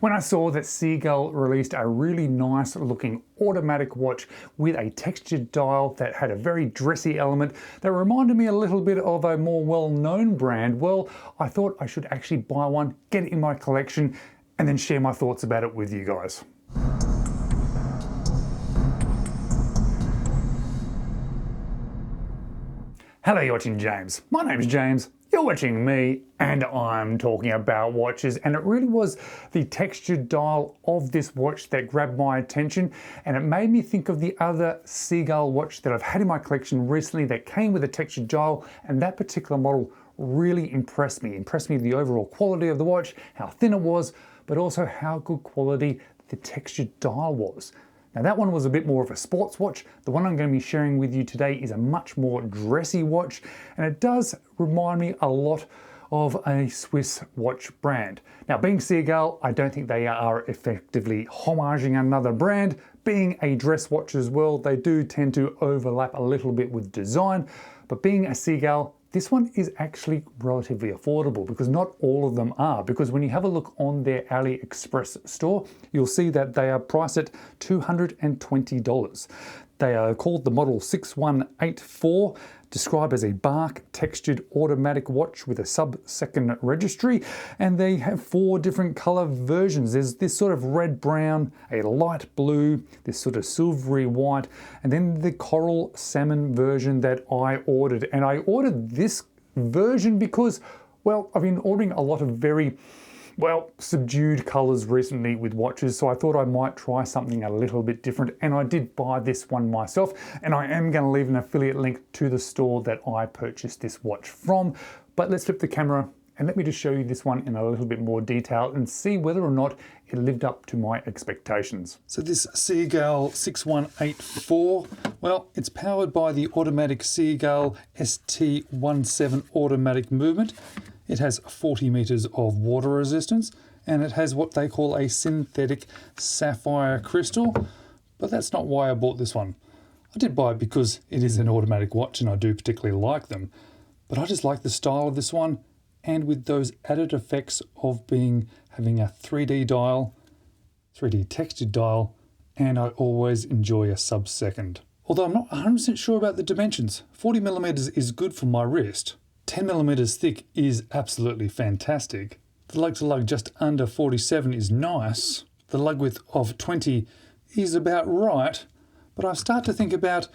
when I saw that Seagull released a really nice looking automatic watch with a textured dial that had a very dressy element that reminded me a little bit of a more well-known brand, well, I thought I should actually buy one, get it in my collection, and then share my thoughts about it with you guys. Hello, you're watching James. My name's James, you're watching me, and I'm talking about watches, and it really was the textured dial of this watch that grabbed my attention, and it made me think of the other Seagull watch that I've had in my collection recently that came with a textured dial, and that particular model really impressed me. Impressed me with the overall quality of the watch, how thin it was, but also how good quality the textured dial was. Now that one was a bit more of a sports watch. The one I'm going to be sharing with you today is a much more dressy watch, and it does remind me a lot of a Swiss watch brand. Now being Seagull, I don't think they are effectively homaging another brand. Being a dress watch as well, they do tend to overlap a little bit with design, but being a Seagull, this one is actually relatively affordable because not all of them are. Because when you have a look on their Aliexpress store, you'll see that they are priced at $220. They are called the model 6184, described as a bark textured automatic watch with a sub-second registry, and they have 4 different color versions. There's this sort of red brown, a light blue, this sort of silvery white, and then the coral salmon version that I ordered. And I ordered this version because, well, I've been ordering a lot of very subdued colors recently with watches, so I thought I might try something a little bit different, and I did buy this one myself, and I am going to leave an affiliate link to the store that I purchased this watch from. But let's flip the camera and let me just show you this one in a little bit more detail and see whether or not it lived up to my expectations. So this Seagull 6184, well, it's powered by the automatic Seagull ST17 automatic movement. It has 40 meters of water resistance, and it has what they call a synthetic sapphire crystal, but that's not why I bought this one. I did buy it because it is an automatic watch and I do particularly like them, but I just like the style of this one, and with those added effects of having a 3D dial, 3D textured dial, and I always enjoy a sub-second. Although I'm not 100% sure about the dimensions. 40 millimeters is good for my wrist. 10 millimeters thick is absolutely fantastic. The lug to lug just under 47 is nice. The lug width of 20 is about right, but I start to think about,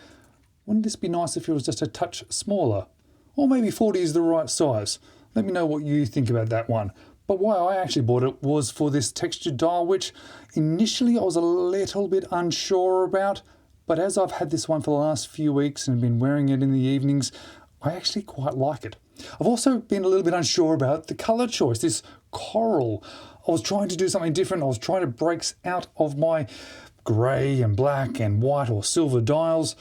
wouldn't this be nice if it was just a touch smaller? Or maybe 40 is the right size. Let me know what you think about that one. But why I actually bought it was for this textured dial, which initially I was a little bit unsure about, but as I've had this one for the last few weeks and been wearing it in the evenings, I actually quite like it. I've also been a little bit unsure about the color choice, this coral. I was trying to do something different. I was trying to break out of my grey and black and white or silver dials,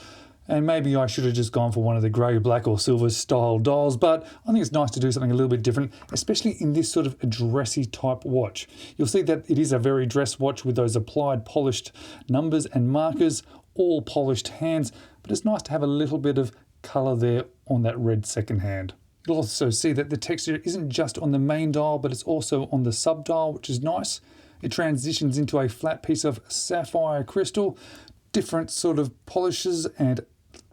and maybe I should have just gone for one of the grey, black or silver style dials, but I think it's nice to do something a little bit different, especially in this sort of a dressy type watch. You'll see that it is a very dress watch with those applied polished numbers and markers, all polished hands, but it's nice to have a little bit of colour there on that red second hand. You'll also see that the texture isn't just on the main dial, but it's also on the sub dial, which is nice. It transitions into a flat piece of sapphire crystal, different sort of polishes and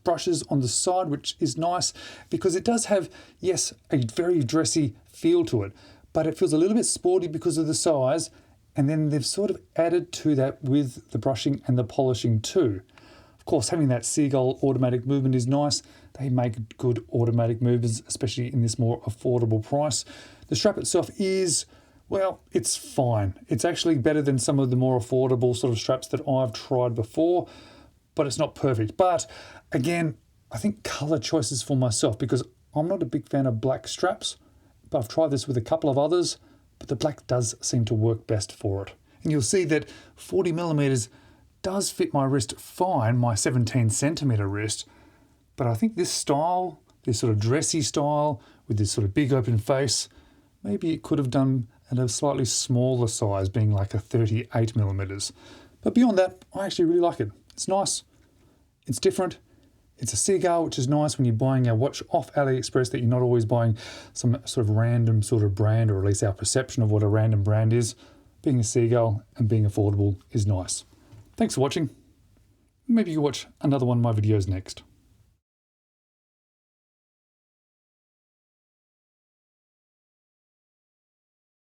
brushes on the side, which is nice because it does have, yes, a very dressy feel to it, but it feels a little bit sporty because of the size, and then they've sort of added to that with the brushing and the polishing too. Of course, having that Seagull automatic movement is nice. They make good automatic movements, especially in this more affordable price. The strap itself is, well, it's fine. It's actually better than some of the more affordable sort of straps that I've tried before, but it's not perfect. But again, I think color choices for myself, because I'm not a big fan of black straps, but I've tried this with a couple of others, but the black does seem to work best for it. And you'll see that 40 millimeters does fit my wrist fine, my 17 centimeter wrist, but I think this style, this sort of dressy style with this sort of big open face, maybe it could have done at a slightly smaller size, being like a 38 millimeters. But beyond that, I actually really like it. It's nice, it's different, it's a Seagull, which is nice when you're buying a watch off AliExpress, that you're not always buying some sort of random sort of brand, or at least our perception of what a random brand is. being a Seagull and being affordable is nice. Thanks for watching. Maybe you watch another one of my videos next.